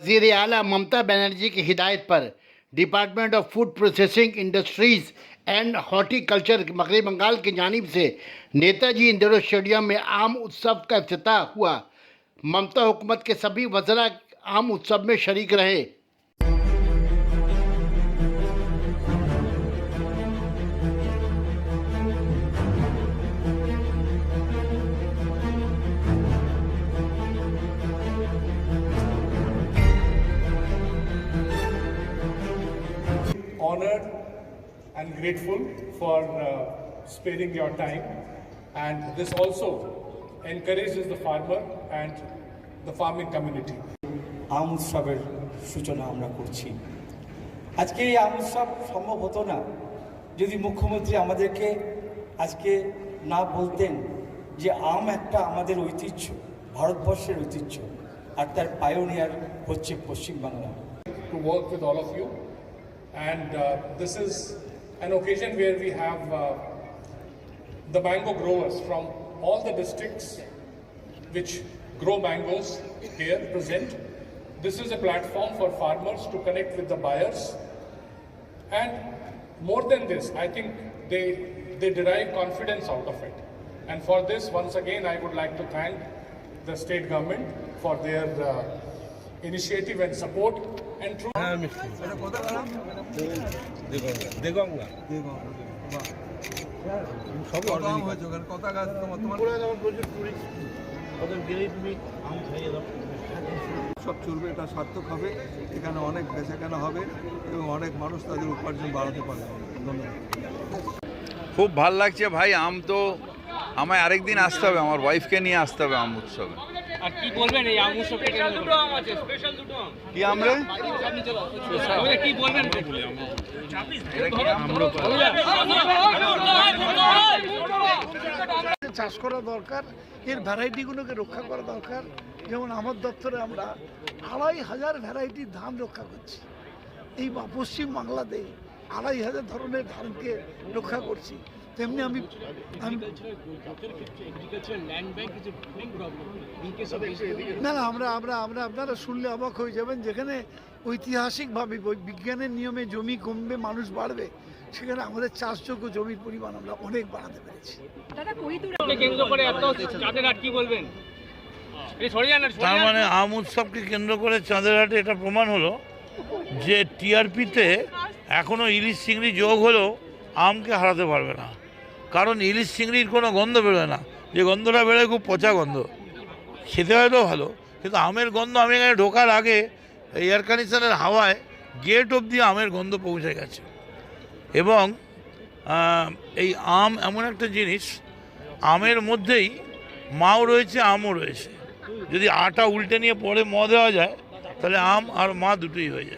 वज़ीर आला ममता बनर्जी की हिदायत पर department of food processing industries and horticulture मगरबी बंगाल की जानिब से नेताजी इंदौर स्टेडियम में आम उत्सव का इफ्तिताह हुआ। ममता हुकूमत के सभी वज़रा आम उत्सव में शरीक रहे। Honored and grateful for sparing your time, and this also encourages the farmer and the farming community. আম উৎসবের সূচনা আমরা করছি। আজকে এই আম উৎসব সম্ভব হতো না যদি মুখ্যমন্ত্রী আমাদেরকে আজকে না বলতেন যে আম একটা আমাদের ঐতিহ্য, ভারতবর্ষের ঐতিহ্য, আর তার পায়োনিয়ার হচ্ছে Paschimbangla. To work with all of you, and this is an occasion where we have the mango growers from all the districts which grow mangoes here present. This is a platform for farmers to connect with the buyers, and more than this, I think they derive confidence out of it. And for this, once again, I would like to thank the state government for their initiative and support and true. সব চলবে, এটা সার্থক হবে, এখানে অনেক বেচাকেনা হবে এবং অনেক মানুষ তাদের উপার্জন বাড়াতে পারবে। ধন্যবাদ। খুব ভাল লাগছে ভাই। আম তো আমায় আরেকদিন আসতে হবে, আমার ওয়াইফকে নিয়ে আসতে হবে আম উৎসবে। আর কি বলবেন এই আম উৎসব? স্পেশাল দুটো আম আছে, স্পেশাল দুটো আম। কি আম রে? আপনি চলো কি বলবেন? চাষ করা দরকার, এর ভ্যারাইটিগুলোকে রক্ষা করা দরকার। যেমন আমার দপ্তরে আমরা ২৫০০ ভ্যারাইটির ধান রক্ষা করছি। এই পশ্চিম বাংলাতে ২৫০০ ধরনের ধানকে রক্ষা করছি। তেমনি আমি না আমরা আপনারা শুনলে অবাক হয়ে যাবেন, যেখানে ঐতিহাসিকভাবে বিজ্ঞানের নিয়মে জমি কমবে, মানুষ বাড়বে, সেখানে আমাদের চাষযোগ্য জমির পরিমাণ আমরা অনেক বাড়াতে পেরেছি। কেন্দ্র করে এত চাঁদের হাট কি বলবেন? তার মানে আম উৎসবকে কেন্দ্র করে চাঁদের হাটে এটা প্রমাণ হলো যে টিআরপিতে এখনও ইলিশ চিংড়ি যোগ হলেও আমকে হারাতে পারবে না। কারণ ইলিশ চিংড়ির কোনো গন্ধ বেরোয় না, যে গন্ধটা বেরোয় খুব পচা গন্ধ, খেতে হয়তো ভালো, কিন্তু আমের গন্ধ, আমি এখানে ঢোকার আগে এয়ার কন্ডিশনের হাওয়ায় গেট অবধি আমের গন্ধ পৌঁছে গেছে। এবং এই আম এমন একটা জিনিস, আমের মধ্যেই মাও রয়েছে, আমও রয়েছে। যদি আটা উল্টে নিয়ে পরে ম দেওয়া যায়, তাহলে আম আর মা দুটোই হয়ে যায়।